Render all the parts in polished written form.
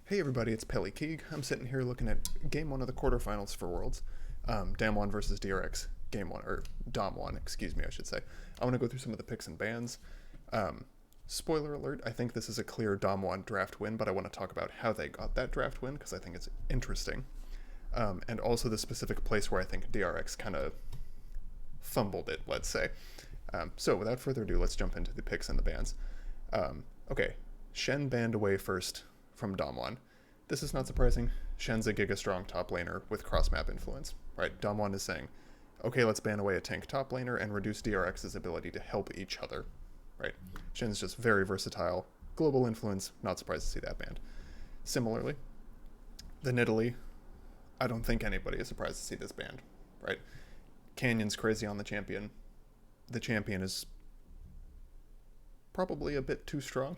Hey everybody, it's Peli. I'm sitting here looking at game one of the quarterfinals for Worlds. DamWon versus DRX. Game one, or DOM1, excuse me, I should say. I want to go through some of the picks and bans. Spoiler alert, I think this is a clear DOM1 draft win, but I want to talk about how they got that draft win, because I think it's interesting. And also the specific place where I think DRX kind of fumbled it, let's say. So without further ado, let's jump into the picks and the bans. Okay, Shen banned away first from DamWon. This is not surprising. Shen's a giga-strong top laner with cross-map influence, right? DamWon is saying, okay, let's ban away a tank top laner and reduce DRX's ability to help each other, right? Shen's just very versatile. Global influence, not surprised to see that banned. Similarly, the Nidalee, I don't think anybody is surprised to see this banned, right? Canyon's crazy on the champion. The champion is probably a bit too strong,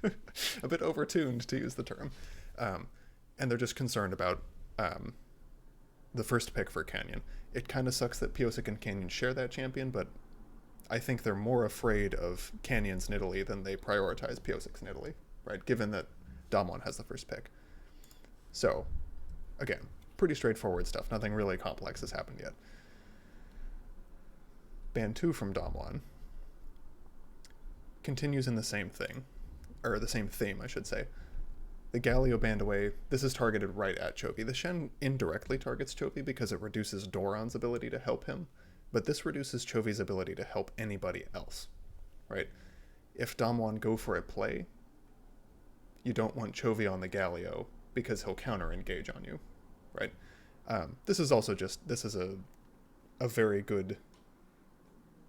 a bit overtuned, to use the term. And they're just concerned about the first pick for Canyon. It kind of sucks that Piosik and Canyon share that champion, but I think they're more afraid of Canyon's Nidalee than they prioritize Piosik's Nidalee, right? Given that DamWon has the first pick. So, again, pretty straightforward stuff. Nothing really complex has happened yet. Ban 2 from DamWon continues in the same thing, or the same theme, I should say. The Galio banned away. This is targeted right at Chovy. The Shen indirectly targets Chovy because it reduces Doran's ability to help him, but this reduces Chovy's ability to help anybody else, right? If DamWon go for a play, you don't want Chovy on the Galio because he'll counter-engage on you, right? This is also just, this is a very good...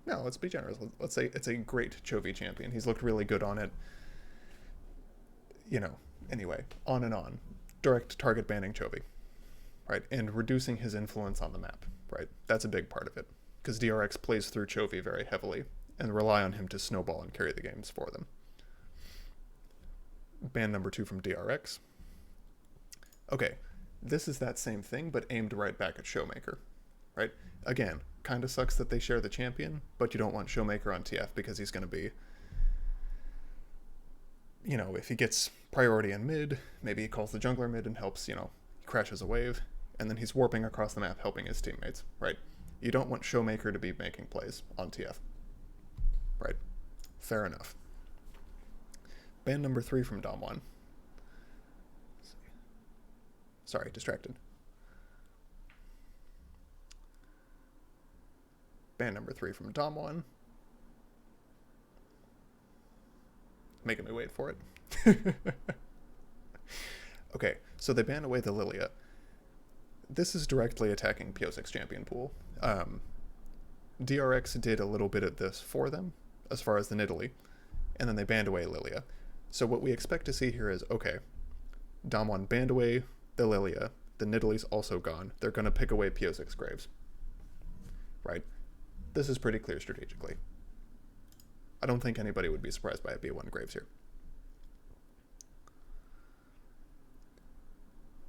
No, let's be generous. Let's say it's a great Chovy champion. He's looked really good on it. You know, anyway, on and on. Direct target banning Chovy, right? And reducing his influence on the map, right? That's a big part of it. Because DRX plays through Chovy very heavily and rely on him to snowball and carry the games for them. Ban number 2 from DRX. Okay, this is that same thing, but aimed right back at Showmaker, right? Again, kind of sucks that they share the champion, but you don't want Showmaker on TF because he's going to be, you know, if he gets priority in mid, maybe he calls the jungler mid and helps, you know, he crashes a wave, and then he's warping across the map helping his teammates, right? You don't want Showmaker to be making plays on TF, right? Fair enough. Ban number 3 from DamWon. Sorry, distracted. Ban number 3 from DamWon. Making me wait for it. Okay, so they ban away the Lilia. This is directly attacking Piosik's champion pool. DRX did a little bit of this for them, as far as the Nidalee, and then they banned away Lilia. So what we expect to see here is, okay, DamWon banned away the Lilia, the Nidalee's also gone, they're going to pick away Piosik's Graves. Right? This is pretty clear strategically. I don't think anybody would be surprised by a B1 Graves here.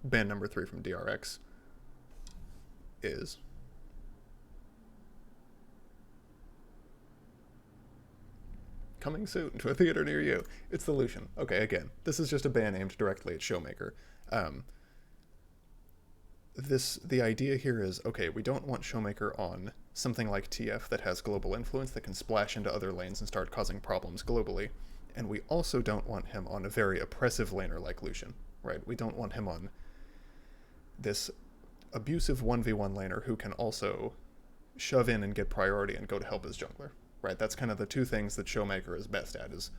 Ban number 3 from DRX is coming soon to a theater near you. It's the Lucian. Okay, again, this is just a ban aimed directly at Showmaker. The idea here is, okay, we don't want Showmaker on something like TF that has global influence that can splash into other lanes and start causing problems globally. And we also don't want him on a very oppressive laner like Lucian, right? We don't want him on this abusive 1v1 laner who can also shove in and get priority and go to help his jungler, right? That's kind of the two things that Showmaker is best at, is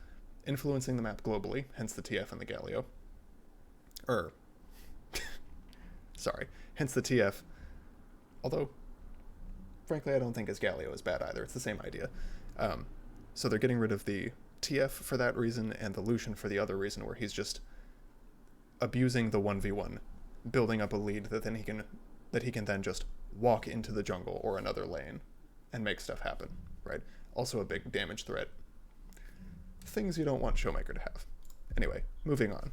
influencing the map globally, hence the TF and the Galio. Sorry, hence the TF. Although, frankly, I don't think his Galio is bad either. It's the same idea. So they're getting rid of the TF for that reason and the Lucian for the other reason, where he's just abusing the 1v1, building up a lead that he can then just walk into the jungle or another lane and make stuff happen, right? Also a big damage threat. Things you don't want Showmaker to have. Anyway, moving on.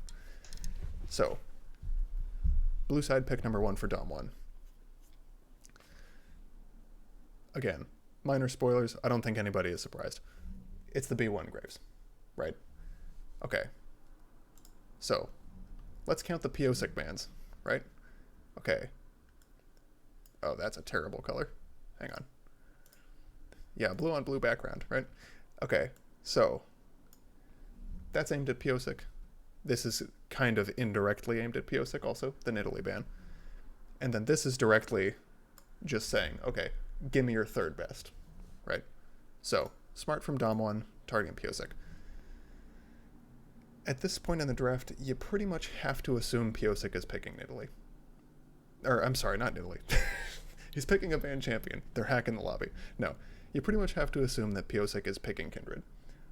So, blue side pick number 1 for DamWon. Again, minor spoilers, I don't think anybody is surprised. It's the B1 Graves, right? Okay. So, let's count the Piosic bans, right? Okay. Oh, that's a terrible color. Hang on. Yeah, blue on blue background, right? Okay, so that's aimed at Piosic. This is kind of indirectly aimed at Piosic also, the Nidalee ban. And then this is directly just saying, okay, give me your third best, right? So, smart from DamWon, targeting Piosic. At this point in the draft, you pretty much have to assume Piosic is picking Nidalee. Or, I'm sorry, not Nidalee. He's picking a band champion. They're hacking the lobby. No, you pretty much have to assume that Piosic is picking Kindred.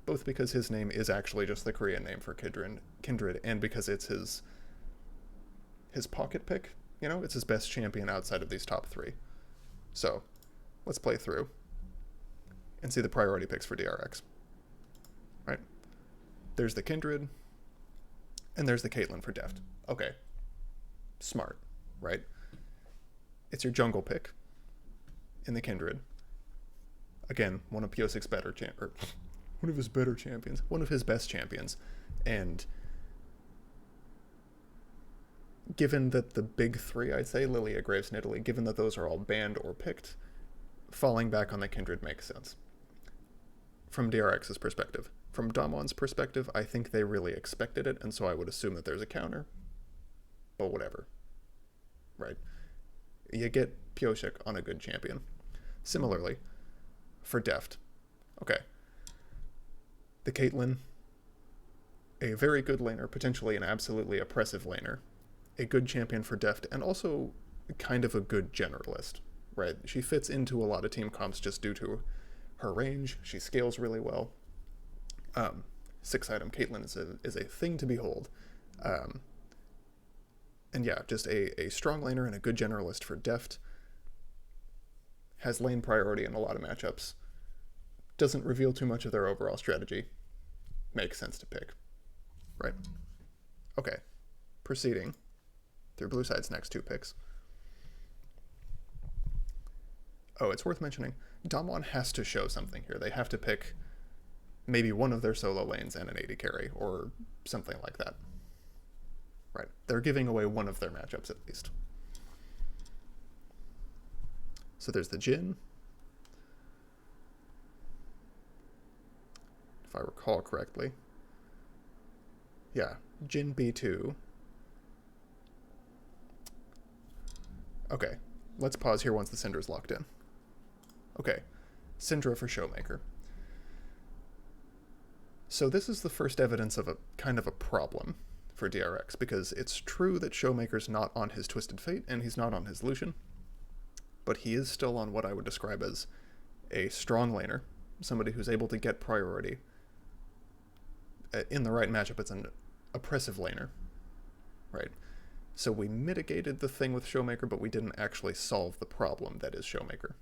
Both because his name is actually just the Korean name for Kindred, and because it's his pocket pick. You know, it's his best champion outside of these top three. So, let's play through and see the priority picks for DRX. Right? There's the Kindred, and there's the Caitlyn for Deft. Okay. Smart, right? It's your jungle pick in the Kindred. Again, one of Piosic's one of his better champions, one of his best champions. And given that the big three, I'd say, Lilia, Graves, Nidalee, given that those are all banned or picked, falling back on the Kindred makes sense. From DRX's perspective. From DamWon's perspective, I think they really expected it, and so I would assume that there's a counter. But whatever. Right? You get Piosic on a good champion. Similarly, for Deft. Okay. The Caitlyn, a very good laner, potentially an absolutely oppressive laner. A good champion for Deft, and also kind of a good generalist, right? She fits into a lot of team comps just due to her range. She scales really well. 6-item Caitlyn is a thing to behold. And yeah, just a strong laner and a good generalist for Deft. Has lane priority in a lot of matchups. Doesn't reveal too much of their overall strategy. Makes sense to pick. Right? Okay. Proceeding through Blue Side's next two picks. Oh, it's worth mentioning, DamWon has to show something here. They have to pick maybe one of their solo lanes and an AD carry, or something like that. Right. They're giving away one of their matchups at least. So there's the Jhin. If I recall correctly. Yeah, Jhin B2. Okay, let's pause here once the Syndra's locked in. Okay, Syndra for Showmaker. So this is the first evidence of a kind of a problem for DRX, because it's true that Showmaker's not on his Twisted Fate, and he's not on his Lucian, but he is still on what I would describe as a strong laner, somebody who's able to get priority. In the right matchup, it's an oppressive laner, right? So we mitigated the thing with Showmaker, but we didn't actually solve the problem that is Showmaker,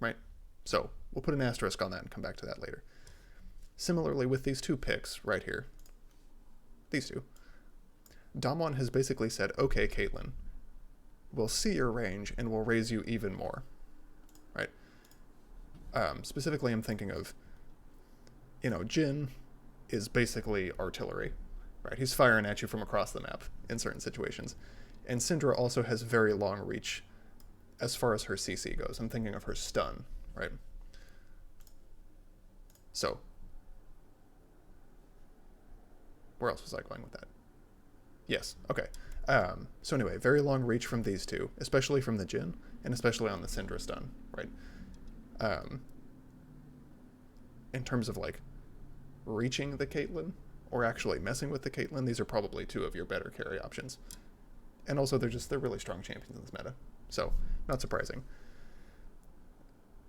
right? So we'll put an asterisk on that and come back to that later. Similarly with these two picks right here, these two, DamWon has basically said, okay, Caitlyn, we'll see your range and we'll raise you even more, right? Specifically, I'm thinking of, Jhin is basically artillery, right? He's firing at you from across the map in certain situations. And Syndra also has very long reach as far as her CC goes. I'm thinking of her stun, right? So, where else was I going with that? Yes, okay. So anyway, very long reach from these two, especially from the Jhin, and especially on the Syndra stun, right? In terms of, reaching the Caitlyn, or actually messing with the Caitlyn, these are probably two of your better carry options. And also, they're really strong champions in this meta. So, not surprising.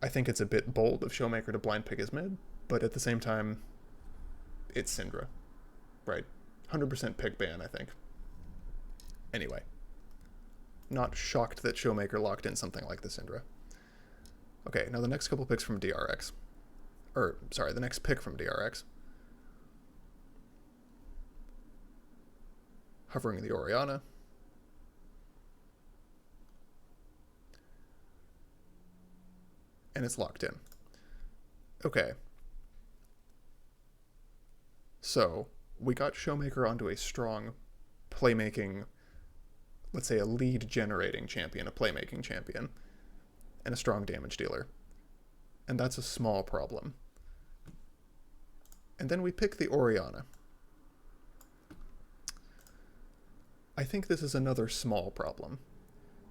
I think it's a bit bold of Showmaker to blind pick his mid, but at the same time, it's Syndra, right? 100% pick ban, I think. Anyway, not shocked that Showmaker locked in something like the Syndra. Okay, now the next couple picks from DRX. The next pick from DRX. Hovering the Orianna. And it's locked in. Okay. So, we got Showmaker onto a strong playmaking, let's say a lead generating champion, a playmaking champion, and a strong damage dealer. And that's a small problem. And then we pick the Orianna. I think this is another small problem,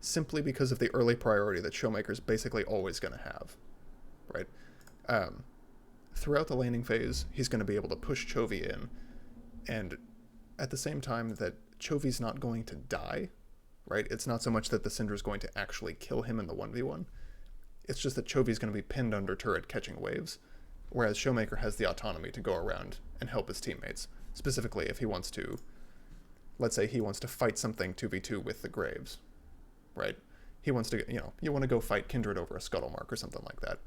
simply because of the early priority that Showmaker's basically always going to have, right? Throughout the laning phase, he's going to be able to push Chovy in, and at the same time that Chovy's not going to die, right? It's not so much that the Syndra's going to actually kill him in the 1v1, it's just that Chovy's going to be pinned under turret catching waves, whereas Showmaker has the autonomy to go around and help his teammates, specifically if he wants to, let's say he wants to fight something 2v2 with the Graves, right? He wants to, you want to go fight Kindred over a Scuttle Mark or something like that.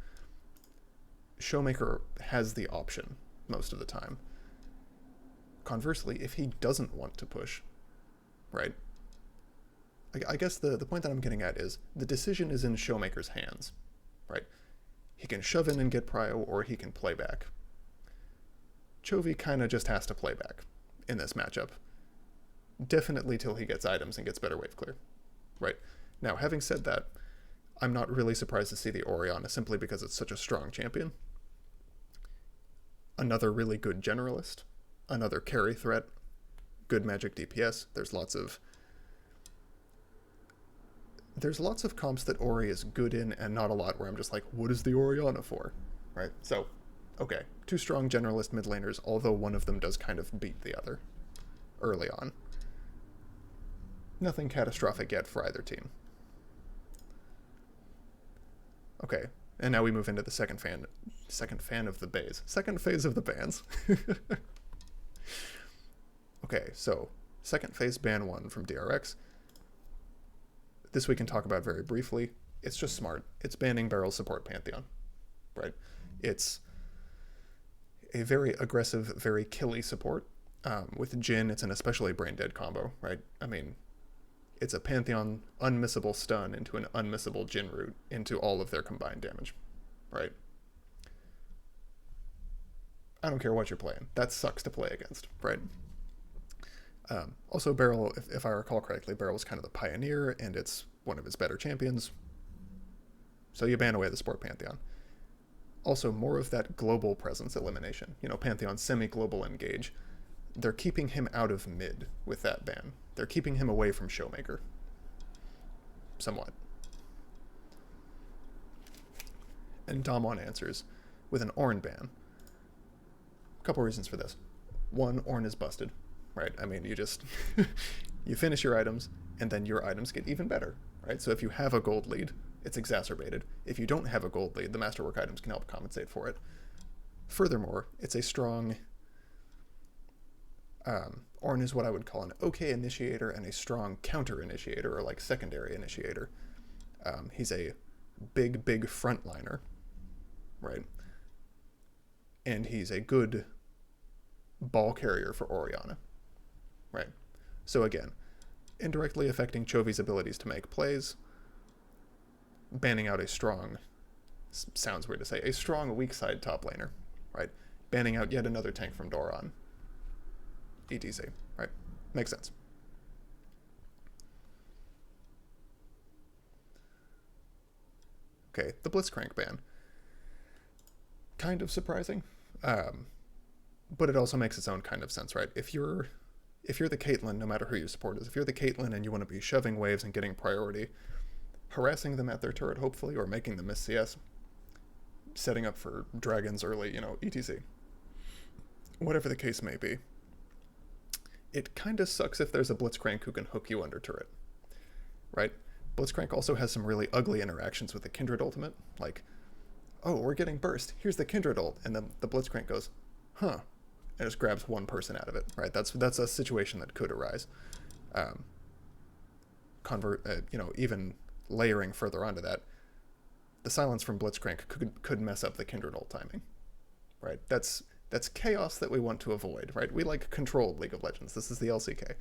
Showmaker has the option most of the time. Conversely, if he doesn't want to push, right? I guess the point that I'm getting at is the decision is in Showmaker's hands, right? He can shove in and get prio, or he can play back. Chovy kind of just has to play back in this matchup. Definitely till he gets items and gets better wave clear, right? Now, having said that, I'm not really surprised to see the Orianna simply because it's such a strong champion. Another really good generalist, another carry threat, good magic DPS. There's lots of comps that Ori is good in, and not a lot where I'm just like, what is the Orianna for, right? So, okay, two strong generalist mid laners, although one of them does kind of beat the other early on. Nothing catastrophic yet for either team. Okay, and now we move into the second phase of the bans. Okay, so second phase ban 1 from DRX. This we can talk about very briefly. It's just smart. It's banning barrel support Pantheon, right? It's a very aggressive, very killy support. With Jhin, it's an especially brain dead combo, right? I mean, it's a Pantheon unmissable stun into an unmissable Jhin root into all of their combined damage, right? I don't care what you're playing. That sucks to play against, right? Also, Beryl, if I recall correctly, Beryl was kind of the pioneer, and it's one of his better champions. So you ban away the support Pantheon. Also, more of that global presence elimination. Pantheon's semi-global engage. They're keeping him out of mid with that ban. They're keeping him away from Showmaker. Somewhat. And DamWon answers with an Ornn ban. A couple reasons for this. One, Ornn is busted, right? I mean, you just, you finish your items, and then your items get even better, right? So if you have a gold lead, it's exacerbated. If you don't have a gold lead, the Masterwork items can help compensate for it. Furthermore, it's a strong... Ornn is what I would call an okay initiator and a strong counter initiator, or like secondary initiator. He's a big frontliner, right? And he's a good ball carrier for Orianna, right? So again, indirectly affecting Chovy's abilities to make plays, banning out a strong, sounds weird to say, a strong weak side top laner, right? Banning out yet another tank from Doran. ETC, right? Makes sense. Okay, the Blitzcrank ban. Kind of surprising, but it also makes its own kind of sense, right? If you're the Caitlyn, no matter who you support is, if you're the Caitlyn and you want to be shoving waves and getting priority, harassing them at their turret, hopefully, or making them miss CS, setting up for dragons early, ETC. Whatever the case may be. It kind of sucks if there's a Blitzcrank who can hook you under turret, right? Blitzcrank also has some really ugly interactions with the Kindred ultimate, like, oh, we're getting burst, here's the Kindred ult, and then the Blitzcrank goes, huh, and just grabs one person out of it, right? That's a situation that could arise. Even layering further onto that, the silence from Blitzcrank could mess up the Kindred ult timing, right? That's chaos that we want to avoid, right? We like controlled League of Legends. This is the LCK.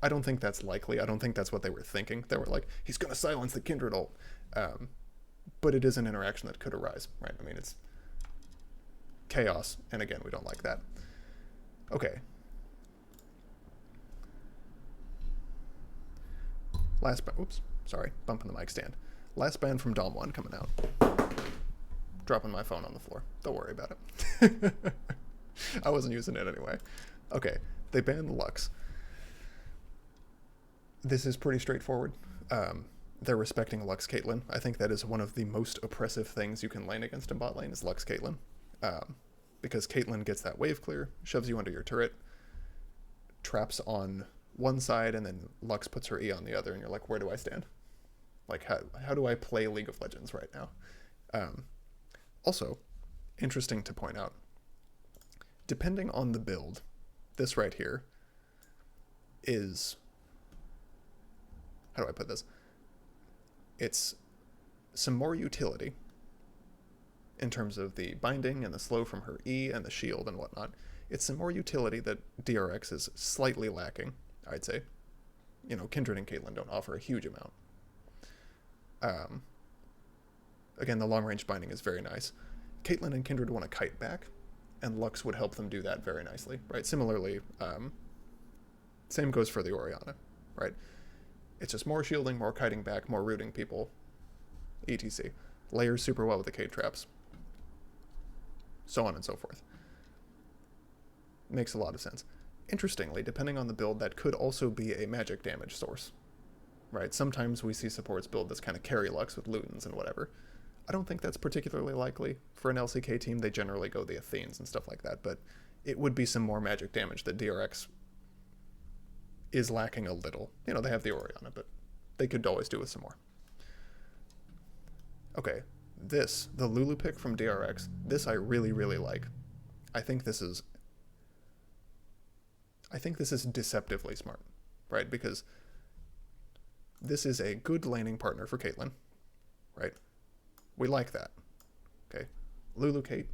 I don't think that's likely. I don't think that's what they were thinking. They were like, he's going to silence the Kindred ult. But it is an interaction that could arise, right? I mean, it's chaos, and again, we don't like that. Okay. Oops, sorry, bumping the mic stand. Last ban from DamWon coming out. Dropping my phone on the floor. Don't worry about it. I wasn't using it anyway. Okay, they banned Lux. This is pretty straightforward. They're respecting Lux Caitlyn. I think that is one of the most oppressive things you can lane against in bot lane is Lux Caitlyn. Because Caitlyn gets that wave clear, shoves you under your turret, traps on one side, and then Lux puts her E on the other, and you're like, where do I stand? Like, how do I play League of Legends right now? Also, interesting to point out, depending on the build, this right here is, how do I put this? It's some more utility in terms of the binding and the slow from her E and the shield and whatnot. It's some more utility that DRX is slightly lacking, I'd say. You know, Kindred and Caitlyn don't offer a huge amount. Again, the long-range binding is very nice. Caitlyn and Kindred want to kite back, and Lux would help them do that very nicely, right? Similarly, same goes for the Orianna, right? It's just more shielding, more kiting back, more rooting people, etc. Layers super well with the K-traps, so on and so forth. Makes a lot of sense. Interestingly, depending on the build, that could also be a magic damage source, right? Sometimes we see supports build this kind of carry Lux with Lutens and whatever. I don't think that's particularly likely for an LCK team. They generally go the Athenes and stuff like that, but it would be some more magic damage that DRX is lacking a little. You know, they have the Orianna, but they could always do with some more. Okay, the Lulu pick from DRX, this I really, really like. I think this is deceptively smart, right? Because this is a good laning partner for Caitlyn, right? We like that, okay? Lulu Kate,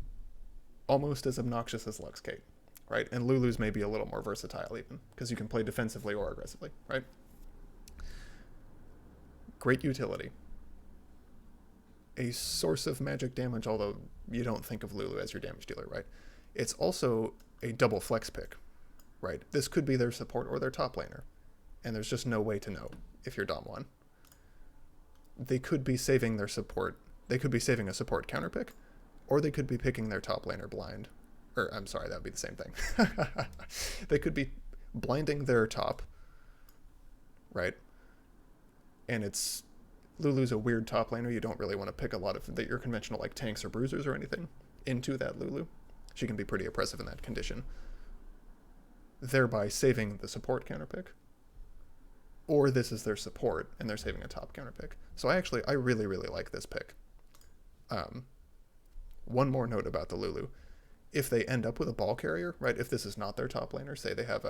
almost as obnoxious as Lux Kate, right? And Lulu's maybe a little more versatile even, because you can play defensively or aggressively, right? Great utility. A source of magic damage, although you don't think of Lulu as your damage dealer, right? It's also a double flex pick, right? This could be their support or their top laner, and there's just no way to know if you're DamWon. They could be saving their support. They could be saving a support counter pick, or they could be picking their top laner blind. Or, I'm sorry, that would be the same thing. They could be blinding their top, right? And it's Lulu's a weird top laner. You don't really want to pick a lot of your conventional like tanks or bruisers or anything into that Lulu. She can be pretty oppressive in that condition, thereby saving the support counter pick. Or this is their support and they're saving a top counter pick. So I really, really like this pick. One more note about the Lulu. If they end up with a ball carrier, right, if this is not their top laner, say they have,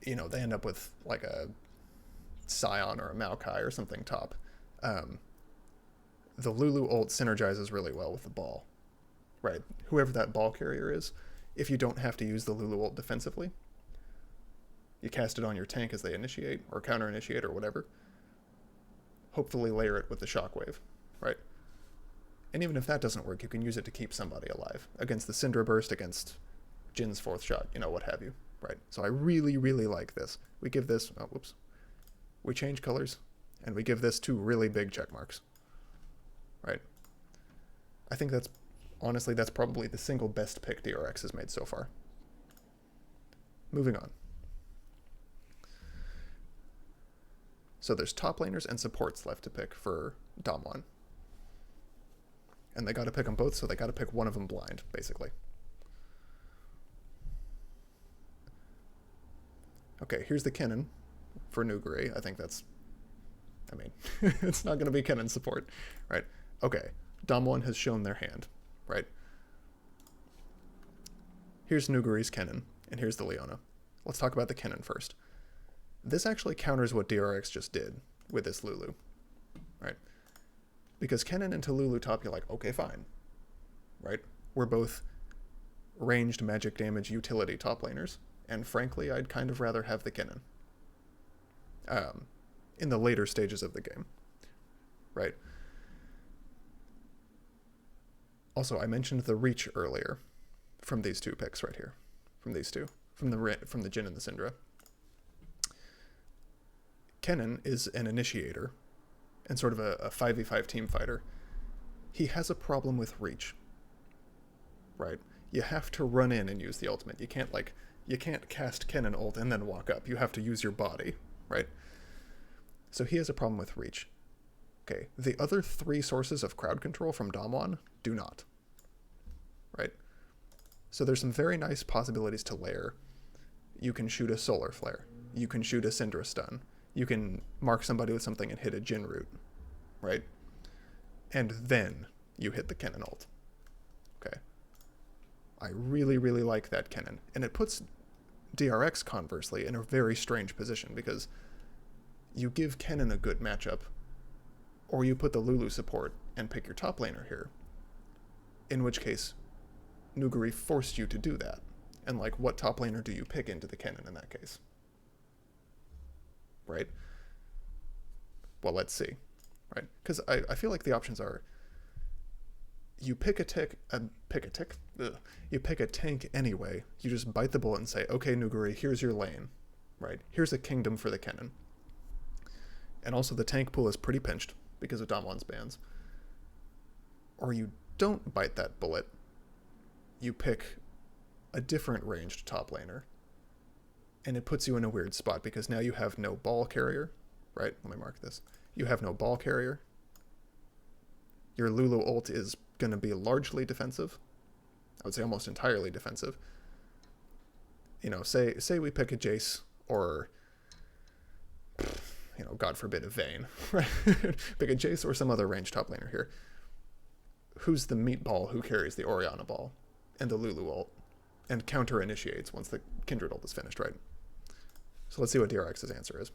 they end up with like a Scion or a Maokai or something top, the Lulu ult synergizes really well with the ball, right? Whoever that ball carrier is, if you don't have to use the Lulu ult defensively, you cast it on your tank as they initiate or counter initiate or whatever, hopefully layer it with the shockwave, right? And even if that doesn't work, you can use it to keep somebody alive against the Syndra Burst, against Jin's fourth shot, what have you, right? So I really, really like this. We give this, we change colors, and we give this 2 really big check marks, right? I think that's probably the single best pick DRX has made so far. Moving on. So there's top laners and supports left to pick for DamWon. And they got to pick them both, so they got to pick one of them blind, basically. Okay, here's the Kennen for Nuguri. I think that's, it's not going to be Kennen support, right? Okay, DamWon has shown their hand, right? Here's Nuguri's Kennen, and here's the Leona. Let's talk about the Kennen first. This actually counters what DRX just did with this Lulu, right? Because Kennen into Lulu top, you're like, okay, fine, right? We're both ranged magic damage utility top laners, and frankly, I'd kind of rather have the Kennen in the later stages of the game, right? Also, I mentioned the reach earlier from these 2 picks right here, from these 2, from the Jhin and the Syndra. Kennen is an initiator and sort of a 5v5 team fighter. He has a problem with reach, right? You have to run in and use the ultimate. You can't cast Kennen ult and then walk up. You have to use your body, right? So he has a problem with reach. Okay, the other three sources of crowd control from DamWon do not, right? So there's some very nice possibilities to layer. You can shoot a solar flare. You can shoot a Syndra stun. You can mark somebody with something and hit a Jin root, right? And then you hit the Kennen ult. Okay. I really, really like that Kennen. And it puts DRX, conversely, in a very strange position, because you give Kennen a good matchup, or you put the Lulu support and pick your top laner here, in which case Nuguri forced you to do that. And, like, what top laner do you pick into the Kennen in that case? Right? Well, let's see. Right? Because I feel like the options are, you pick a tank anyway. You just bite the bullet and say, okay, Nuguri, here's your lane. Right? Here's a kingdom for the Kennen. And also the tank pool is pretty pinched because of DamWon's bans. Or you don't bite that bullet. You pick a different ranged top laner. And it puts you in a weird spot because now you have no ball carrier. Right? Let me mark this. You have no ball carrier. Your Lulu ult is going to be largely defensive. I would say almost entirely defensive. You know, say we pick a Jace or, you know, God forbid, a Vayne. Right? Pick a Jace or some other ranged top laner here. Who's the meatball who carries the Orianna ball and the Lulu ult and counter initiates once the Kindred ult is finished, right? So let's see what DRX's answer is.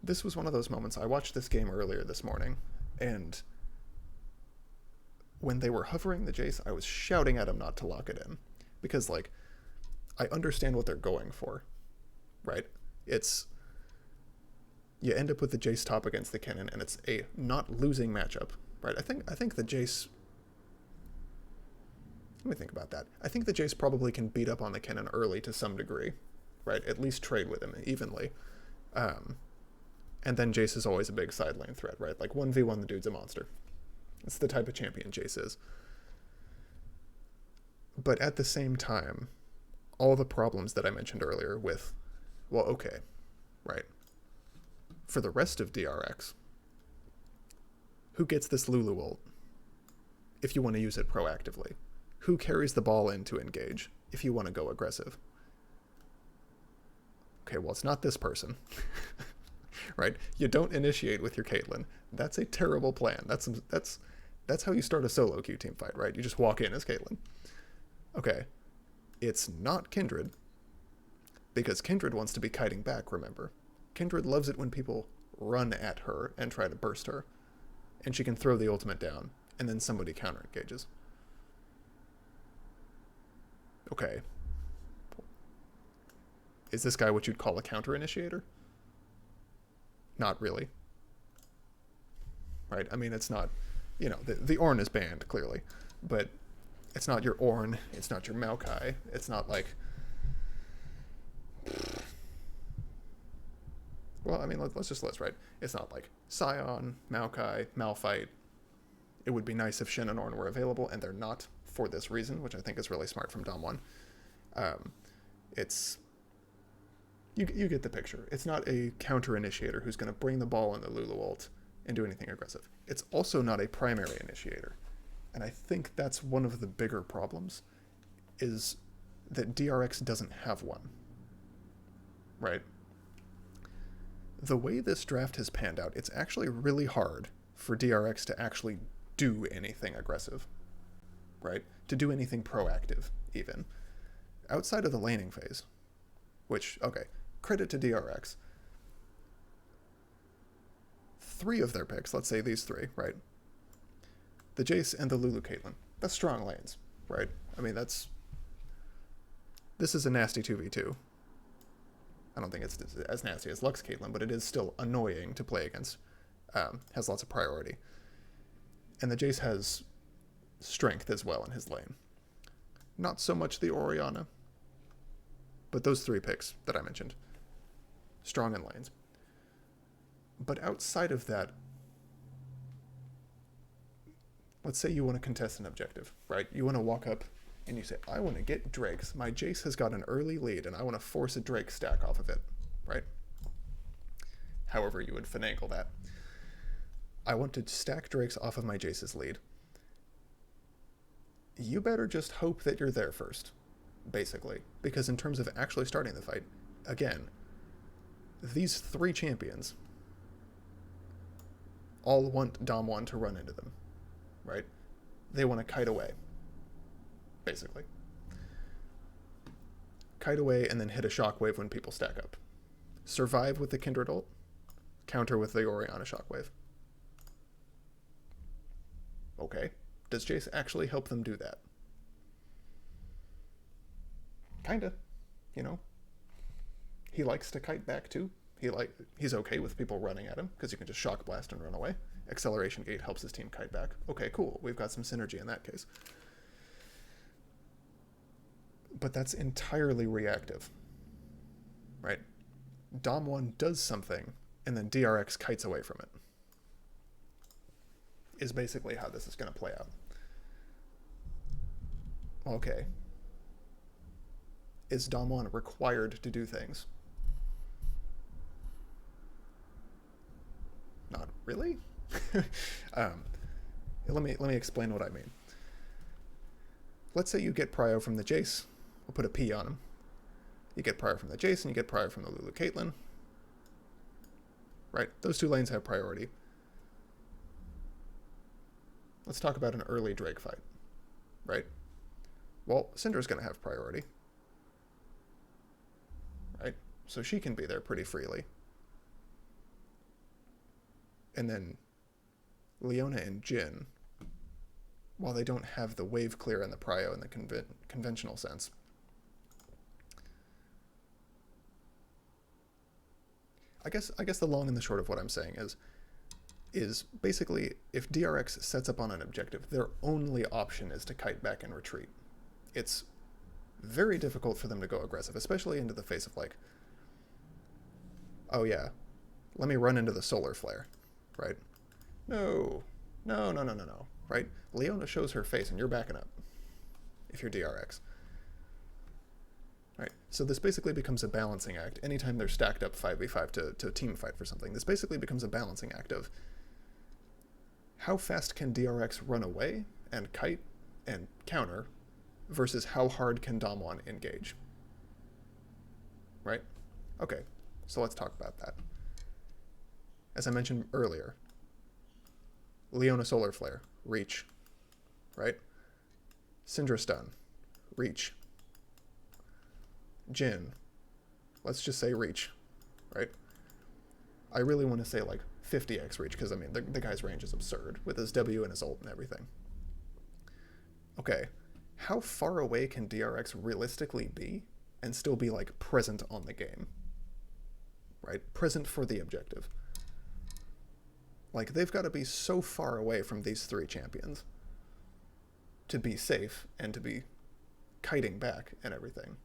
This was one of those moments. I watched this game earlier this morning, and when they were hovering the Jace, I was shouting at him not to lock it in. Because, like, I understand what they're going for, right? It's, you end up with the Jace top against the Kennen, and it's a not losing matchup, right? I think the Jace, let me think about that. I think the Jace probably can beat up on the Kennen early to some degree, right? At least trade with him evenly. And then Jace is always a big side lane threat, right? Like 1v1, the dude's a monster. It's the type of champion Jace is. But at the same time, all the problems that I mentioned earlier with, well, okay, right? For the rest of DRX, who gets this Lulu ult if you want to use it proactively? Who carries the ball in to engage if you want to go aggressive? Okay, well, it's not this person. Right? You don't initiate with your Caitlyn. That's a terrible plan. That's how you start a solo queue team fight, right? You just walk in as Caitlyn. Okay. It's not Kindred, because Kindred wants to be kiting back, remember? Kindred loves it when people run at her and try to burst her, and she can throw the ultimate down, and then somebody counter engages. Okay. Is this guy what you'd call a counter initiator? Not really. Right? I mean, it's not, you know, the Ornn is banned, clearly, but it's not your Ornn, it's not your Maokai, it's not like, well, I mean, let's just list, right? It's not like Sion, Maokai, Malphite. It would be nice if Shen and Ornn were available, and they're not for this reason, which I think is really smart from DamWon. It's, you get the picture. It's not a counter initiator who's going to bring the ball in the Lulu ult and do anything aggressive. It's also not a primary initiator. And I think that's one of the bigger problems, is that DRX doesn't have one. Right? The way this draft has panned out, it's actually really hard for DRX to actually do anything aggressive. Right? To do anything proactive, even. Outside of the laning phase. Which, okay, credit to DRX. 3 of their picks, let's say these 3, right? The Jace and the Lulu Caitlyn. That's strong lanes, right? I mean, this is a nasty 2v2. I don't think it's as nasty as Lux Caitlyn, but it is still annoying to play against. Has lots of priority. And the Jace has strength as well in his lane. Not so much the Orianna, but those 3 picks that I mentioned. Strong in lanes. But outside of that, let's say you want to contest an objective, right? You want to walk up and you say, I want to get Drakes. My Jace has got an early lead and I want to force a Drake stack off of it, right? However you would finagle that. I want to stack Drakes off of my Jace's lead. You better just hope that you're there first, basically. Because in terms of actually starting the fight, again, these 3 champions all want DamWon to run into them, right? They want to kite away, basically. Kite away and then hit a shockwave when people stack up. Survive with the Kindred ult, counter with the Orianna shockwave. Okay. Does Jace actually help them do that? Kinda. You know? He likes to kite back too. He's okay with people running at him because you can just shock blast and run away. Acceleration Gate helps his team kite back. Okay, cool. We've got some synergy in that case. But that's entirely reactive. Right? DamWon does something and then DRX kites away from it. Is basically how this is going to play out. Okay. Is DamWon required to do things? Not really. Let me explain what I mean. Let's say you get prio from the Jace. We'll put a P on him. You get prio from the Jace and you get prio from the Lulu Caitlyn. Right? Those 2 lanes have priority. Let's talk about an early Drake fight, right? Well, Syndra's going to have priority, right? So she can be there pretty freely. And then Leona and Jhin, while they don't have the wave clear and the prio in the conventional sense, I guess the long and the short of what I'm saying is basically if DRX sets up on an objective, their only option is to kite back and retreat. It's very difficult for them to go aggressive, especially into the face of like, oh yeah, let me run into the solar flare, right? No, right? Leona shows her face and you're backing up if you're DRX. Right, so this basically becomes a balancing act. Anytime they're stacked up 5v5 to team fight for something, this basically becomes a balancing act of how fast can DRX run away and kite and counter versus how hard can DamWon engage. Right? Okay, so let's talk about that. As I mentioned earlier, Leona Solar Flare, reach, right? Syndra Stun, reach. Jhin, let's just say reach, right? I really want to say like 50x reach because I mean the guy's range is absurd with his W and his ult and everything. Okay, how far away can DRX realistically be and still be like present on the game? Right? Present for the objective. Like they've got to be so far away from these 3 champions to be safe and to be kiting back and everything.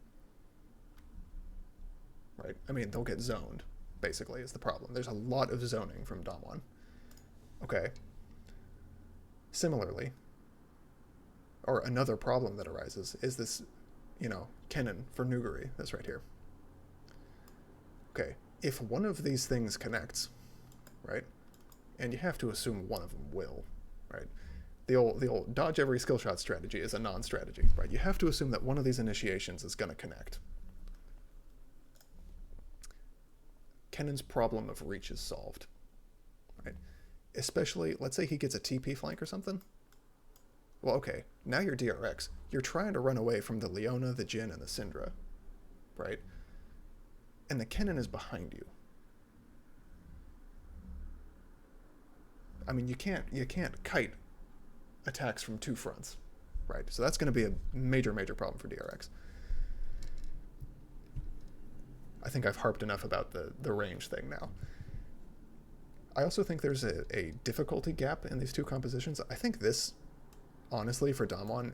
Right? I mean, they'll get zoned, basically, is the problem. There's a lot of zoning from DamWon. Okay. Similarly, or another problem that arises is this, Kennen for Nuguri, that's right here. Okay, if one of these things connects, right, and you have to assume one of them will, right? The old dodge every skill shot strategy is a non-strategy, right? You have to assume that one of these initiations is going to connect. Kennen's problem of reach is solved, right? Especially, let's say he gets a TP flank or something. Well, okay, now you're DRX. You're trying to run away from the Leona, the Jhin, and the Syndra, right? And the Kennen is behind you. I mean, you can't kite attacks from 2 fronts, right? So that's going to be a major problem for DRX. think I've harped enough about the range thing now. I also think there's a difficulty gap in these two compositions. I think this, honestly, for DamWon,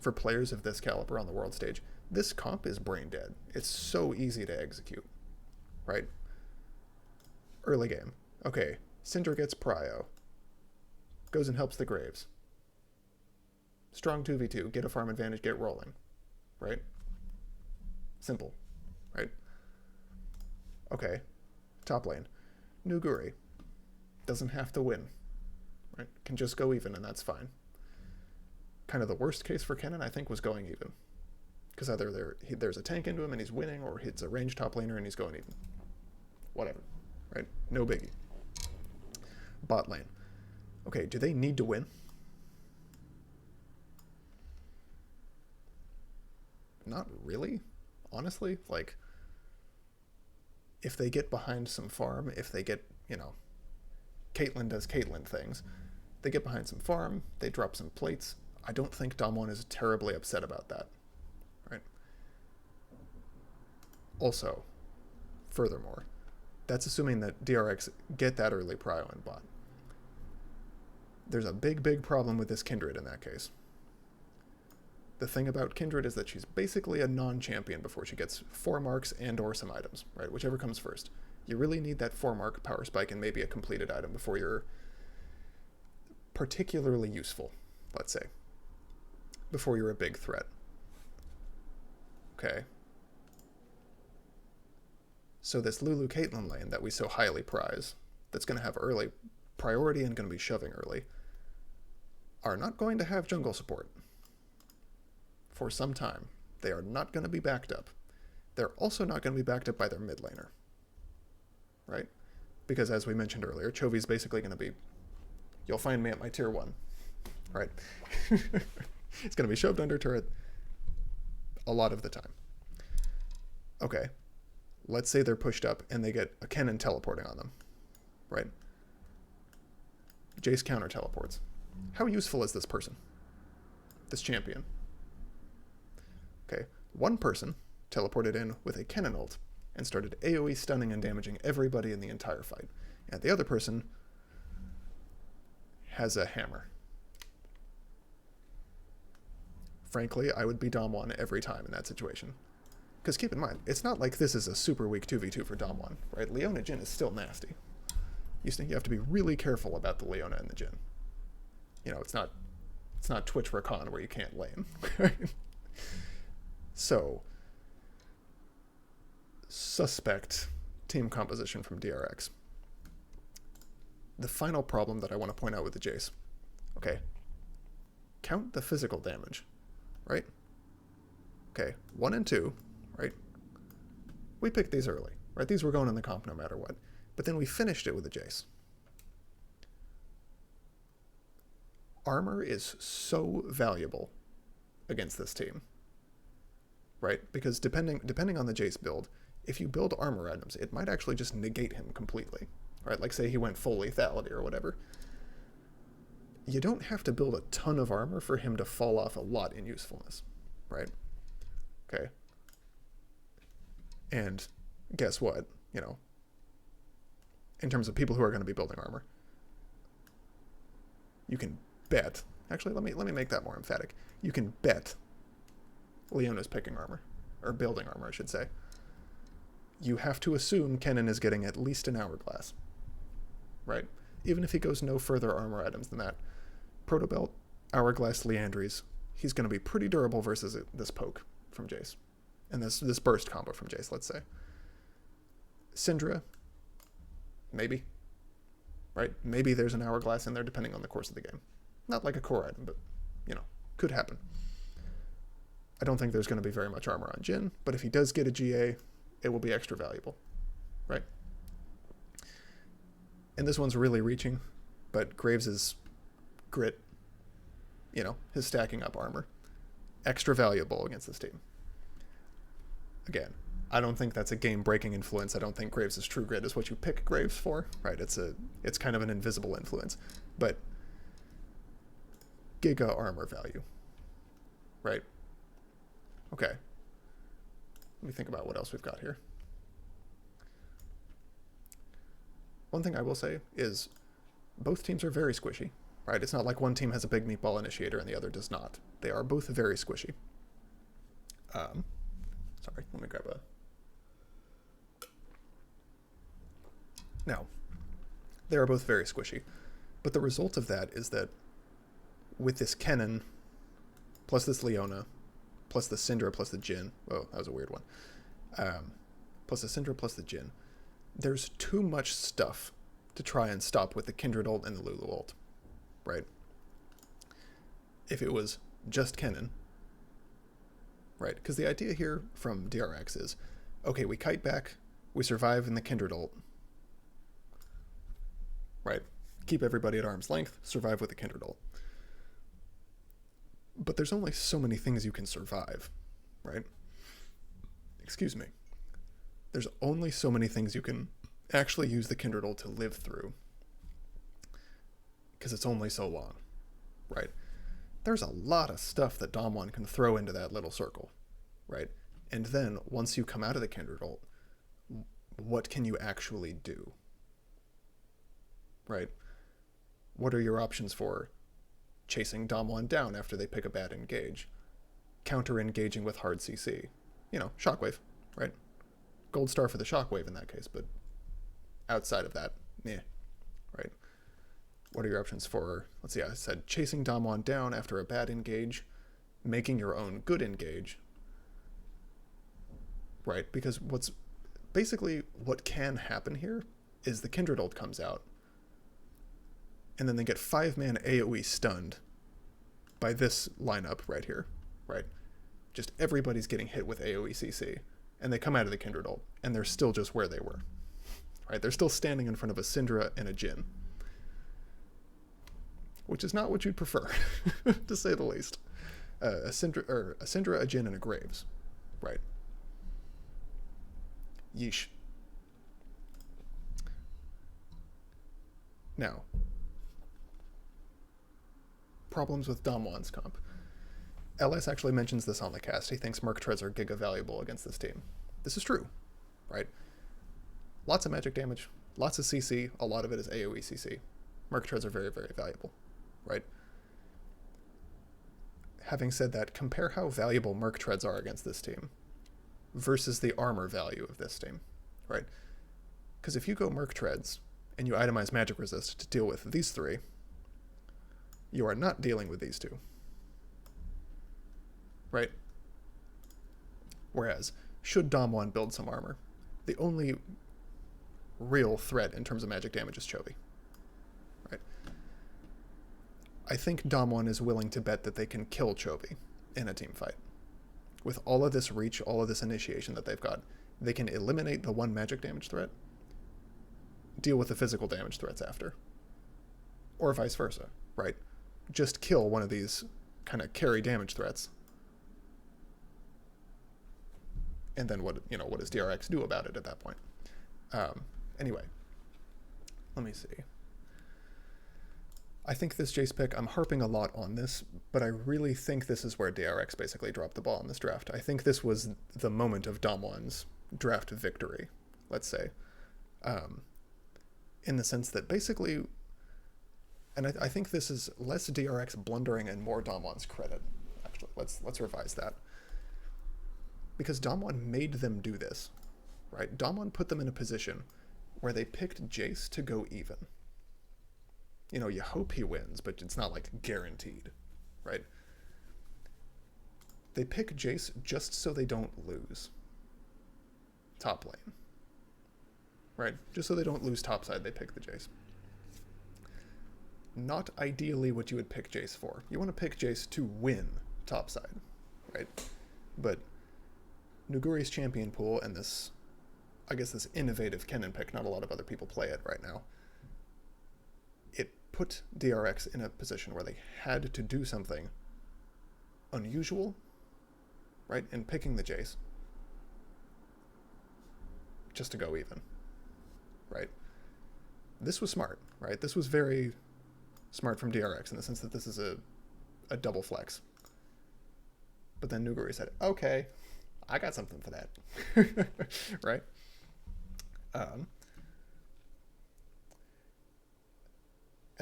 for players of this caliber on the world stage, this comp is brain dead. It's so easy to execute, right? Early game. Okay, Syndra gets Prio. Goes and helps the Graves. Strong 2v2, get a farm advantage, get rolling, right? Simple, right? Okay, top lane. Nuguri doesn't have to win, right? Can just go even, and that's fine. Kind of the worst case for Kennen, I think, was going even. Because either there's a tank into him and he's winning, or it's a ranged top laner and he's going even. Whatever, right? No biggie. Bot lane. Okay, do they need to win? Not really, honestly. Like, if they get behind some farm, if they get, Caitlyn does Caitlyn things, they get behind some farm, they drop some plates, I don't think DamWon is terribly upset about that, right? Also, furthermore, that's assuming that DRX get that early prio in bot. There's a big, big problem with this Kindred in that case. The thing about Kindred is that she's basically a non-champion before she gets 4 marks and or some items, right? Whichever comes first. You really need that 4 mark power spike and maybe a completed item before you're particularly useful, let's say. Before you're a big threat. Okay. So this Lulu Caitlyn lane that we so highly prize, that's going to have early priority and going to be shoving early, are not going to have jungle support. For some time. They are not going to be backed up. They're also not going to be backed up by their mid laner. Right? Because as we mentioned earlier, Chovy's basically going to be, you'll find me at my tier 1. Right? It's going to be shoved under turret a lot of the time. Okay. Let's say they're pushed up and they get a Kennen teleporting on them. Right? Jace counter teleports. How useful is this person? This champion? Okay, one person teleported in with a Kennen ult and started AoE stunning and damaging everybody in the entire fight. And the other person has a hammer. Frankly, I would be DamWon every time in that situation. Because keep in mind, it's not like this is a super weak 2v2 for DamWon, right? Leona Jhin is still nasty. You have to be really careful about the Leona and the Jhin. It's not Twitch Rakan where you can't lane. So, suspect team composition from DRX. The final problem that I want to point out with the Jace. Okay. Count the physical damage, right? Okay, 1 and 2, right? We picked these early, right? These were going in the comp no matter what. But then we finished it with the Jace. Armor is so valuable against this team. Right? Because depending on the Jace build, if you build armor items, it might actually just negate him completely. Right? Like say he went full lethality or whatever. You don't have to build a ton of armor for him to fall off a lot in usefulness. Right? Okay. And guess what? In terms of people who are going to be building armor, you can bet. Actually, let me make that more emphatic. You can bet Leona's picking armor, or building armor, I should say. You have to assume Kennen is getting at least an hourglass, right? Even if he goes no further armor items than that. Protobelt, hourglass, Liandry's, he's going to be pretty durable versus this poke from Jace, and this burst combo from Jace, let's say. Syndra, maybe, right? Maybe there's an hourglass in there depending on the course of the game. Not like a core item, but, could happen. I don't think there's going to be very much armor on Jhin, but if he does get a GA, it will be extra valuable, right? And this one's really reaching, but Graves' grit, his stacking up armor, extra valuable against this team. Again, I don't think that's a game-breaking influence. I don't think Graves' true grit is what you pick Graves for, right? It's kind of an invisible influence, but giga armor value, right? Okay. Let me think about what else we've got here. one thing I will say is both teams are very squishy, right? It's not like one team has a big meatball initiator and the other does not. They are both very squishy. Sorry, let me grab a... Now, they are both very squishy, but the result of that is that with this Kennen, plus this Leona, plus the Syndra, plus the Jhin, oh, that was a weird one, plus the Syndra, plus the Jhin, there's too much stuff to try and stop with the Kindred ult and the Lulu ult, right? If it was just Kennen, right? Because the idea here from DRX is, okay, we kite back, we survive in the Kindred ult, right? Keep everybody at arm's length, survive with the Kindred ult. But there's only so many things you can survive, right? Excuse me. There's only so many things you can actually use the Kindred ult to live through, because it's only so long, right? There's a lot of stuff that DamWon can throw into that little circle, right? And then once you come out of the Kindred ult, what can you actually do, right? What are your options for chasing DamWon down after they pick a bad engage? Counter-engaging with hard CC. You know, Shockwave, right? Gold star for the Shockwave in that case, but outside of that, yeah, right? What are your options for, let's see, I said chasing DamWon down after a bad engage, making your own good engage, right? Because what's basically what can happen here is the Kindred ult comes out, and then they get 5-man AoE stunned by this lineup right here, right? Just everybody's getting hit with AoE CC, and they come out of the Kindred ult, and they're still just where they were, right? They're still standing in front of a Syndra and a Jhin, which is not what you'd prefer, to say the least. A Syndra, a Jhin, and a Graves, right? Yeesh. Now, problems with DamWon's comp. LS actually mentions this on the cast. He thinks Merc Treads are giga valuable against this team. This is true, right? Lots of magic damage, lots of CC, a lot of it is AoE CC. Merc Treads are very, very valuable, right? Having said that, compare how valuable Merc Treads are against this team versus the armor value of this team, right? Because if you go Merc Treads and you itemize magic resist to deal with these three, you are not dealing with these two, right? Whereas, should DamWon build some armor, the only real threat in terms of magic damage is Chovy, right? I think DamWon is willing to bet that they can kill Chovy in a team fight. With all of this reach, all of this initiation that they've got, they can eliminate the one magic damage threat, deal with the physical damage threats after, or vice versa, right? Just kill one of these kind of carry damage threats, and then what does DRX do about it at that point? Anyway, let me see. I think this Jace pick, I'm harping a lot on this, but I really think this is where DRX basically dropped the ball in this draft. I think this was the moment of DamWon's draft victory, let's say, in the sense that basically, and I think this is less DRX blundering and more DamWon's credit. Actually, let's revise that. Because DamWon made them do this, right? DamWon put them in a position where they picked Jace to go even. You know, you hope he wins, but it's not like guaranteed, right? They pick Jace just so they don't lose top lane, right? Just so they don't lose topside, they pick the Jace. Not ideally what you would pick Jace for. You want to pick Jace to win topside, right? But Nuguri's champion pool and this, I guess this innovative Kennen pick, not a lot of other people play it right now, it put DRX in a position where they had to do something unusual, right, in picking the Jace just to go even, right? This was smart, right? This was very smart from DRX in the sense that this is a double flex. But then Nuguri said, okay, I got something for that, right?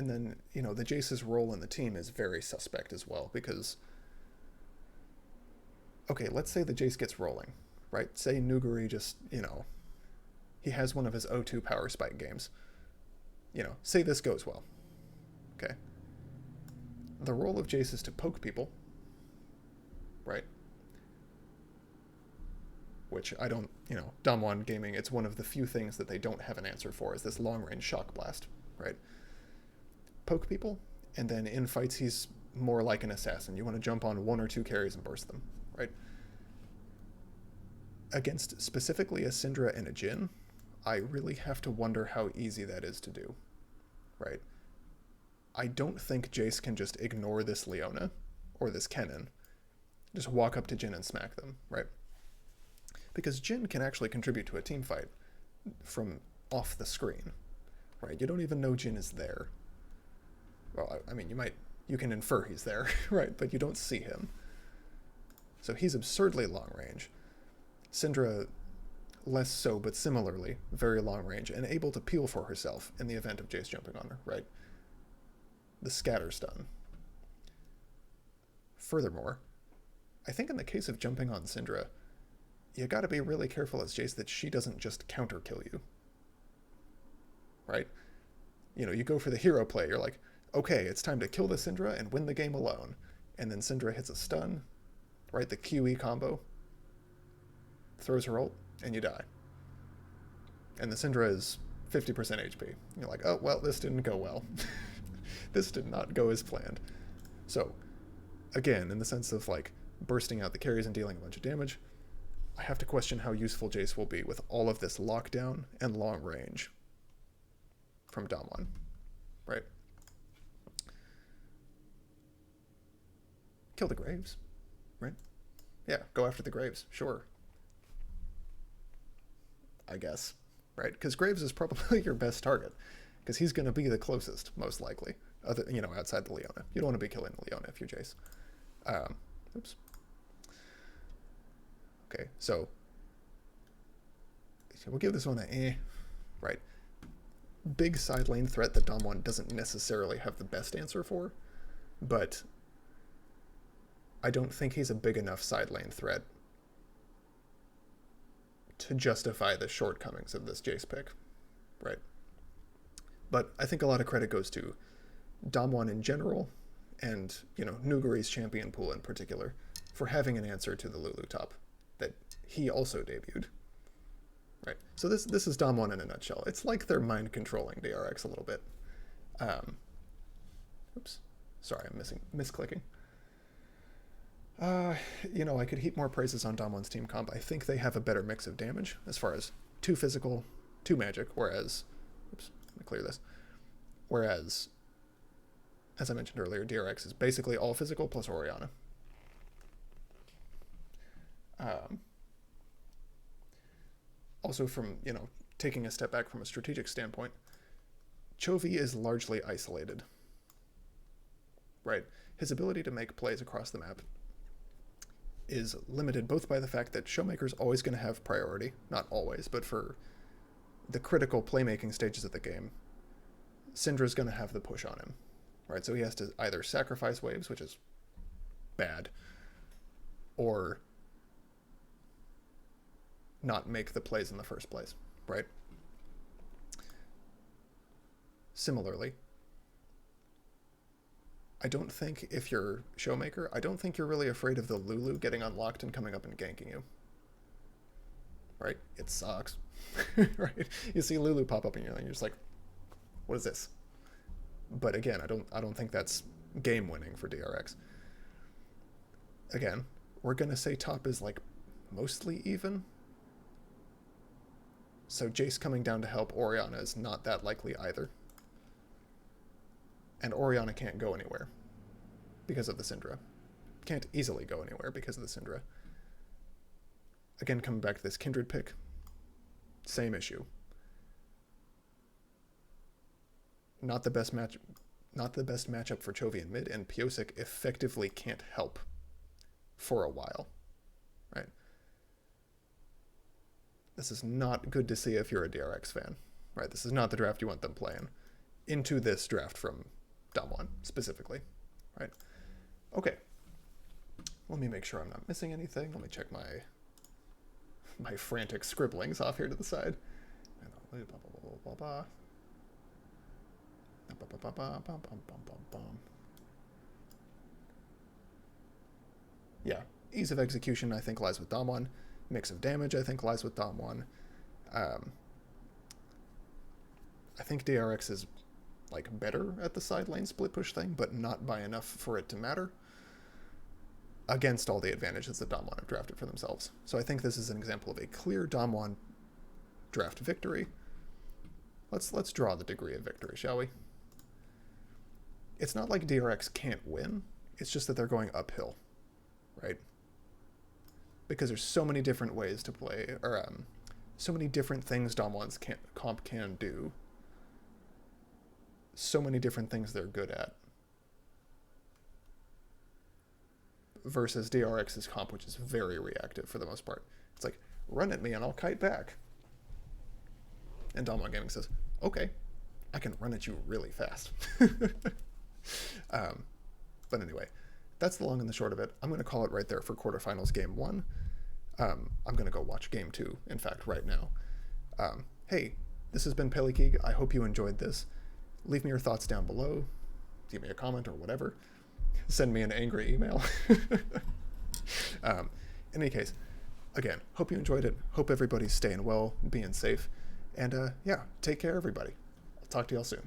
And then, the Jace's role in the team is very suspect as well, because, okay, let's say the Jace gets rolling, right? Say Nuguri just, he has one of his O2 power spike games. Say this goes well. Okay. The role of Jace is to poke people, right? Which I don't, DamWon Gaming, it's one of the few things that they don't have an answer for, is this long-range shock blast, right? Poke people, and then in fights he's more like an assassin. You want to jump on 1 or 2 carries and burst them, right? Against specifically a Syndra and a Jhin, I really have to wonder how easy that is to do, right? I don't think Jace can just ignore this Leona or this Kennen, just walk up to Jhin and smack them, right? Because Jhin can actually contribute to a team fight from off the screen, right? You don't even know Jhin is there. Well, I mean, you can infer he's there, right? But you don't see him. So he's absurdly long range. Syndra, less so, but similarly, very long range, and able to peel for herself in the event of Jace jumping on her, right? The scatter stun. Furthermore, I think in the case of jumping on Syndra, you gotta be really careful as Jace that she doesn't just counter kill you, right? You go for the hero play, you're like, okay, it's time to kill the Syndra and win the game alone. And then Syndra hits a stun, right? The QE combo, throws her ult, and you die. And the Syndra is 50% HP. You're like, oh, well, this didn't go well. This did not go as planned. So, again, in the sense of, bursting out the carries and dealing a bunch of damage, I have to question how useful Jace will be with all of this lockdown and long range from DamWon, right? Kill the Graves, right? Yeah, go after the Graves, sure. I guess, right? Because Graves is probably your best target, because he's going to be the closest, most likely, outside the Leona. You don't want to be killing the Leona if you're Jace. Oops. Okay, so we'll give this one a right? Big side lane threat that DamWon doesn't necessarily have the best answer for, but I don't think he's a big enough side lane threat to justify the shortcomings of this Jace pick, right? But I think a lot of credit goes to DamWon in general, and, Nuguri's champion pool in particular, for having an answer to the Lulu top that he also debuted, right? So this is DamWon in a nutshell. It's like they're mind controlling DRX a little bit. Oops, sorry, I'm misclicking. I could heap more praises on DamWon's team comp. I think they have a better mix of damage as far as 2 physical, 2 magic, whereas, oops, let me clear this. Whereas, as I mentioned earlier, DRX is basically all physical plus Orianna. Also from, taking a step back from a strategic standpoint, Chovy is largely isolated, right? His ability to make plays across the map is limited both by the fact that Showmaker's always going to have priority, not always, but for the critical playmaking stages of the game, Syndra's going to have the push on him, right? So he has to either sacrifice waves, which is bad, or not make the plays in the first place, right? Similarly, I don't think if you're Showmaker, I don't think you're really afraid of the Lulu getting unlocked and coming up and ganking you, right? It sucks, right? You see Lulu pop up and you're just like, what is this? But again, I don't think that's game winning for DRX. Again, we're gonna say top is mostly even. So Jace coming down to help Orianna is not that likely either. And Orianna can't go anywhere because of the Syndra. Can't easily go anywhere because of the Syndra. Again, coming back to this Kindred pick, same issue. Not the best matchup for Chovy in mid, and Pyosik effectively can't help for a while, right? This is not good to see if you're a DRX fan, right? This is not the draft you want them playing. into this draft from DamWon specifically, right? Okay. Let me make sure I'm not missing anything. Let me check my frantic scribblings off here to the side. Yeah, ease of execution I think lies with DamWon. Mix of damage I think lies with DamWon. I think DRX is like better at the side lane split push thing, but not by enough for it to matter against all the advantages that DamWon have drafted for themselves. So I think this is an example of a clear DamWon draft victory. Let's draw the degree of victory, shall we? It's not like DRX can't win. It's just that they're going uphill, right? Because there's so many different ways to play, or so many different things DamWon's comp can do. So many different things they're good at. Versus DRX's comp, which is very reactive for the most part. It's like, run at me and I'll kite back. And DamWon Gaming says, okay, I can run at you really fast. But anyway, that's the long and the short of it. I'm going to call it right there for quarterfinals game 1. I'm going to go watch game 2, in fact, right now. Hey, this has been Peli. I hope you enjoyed this. Leave me your thoughts down below. Give me a comment or whatever. Send me an angry email. In any case, again, hope you enjoyed it. Hope everybody's staying well, being safe. And yeah, take care, everybody. I'll talk to y'all soon.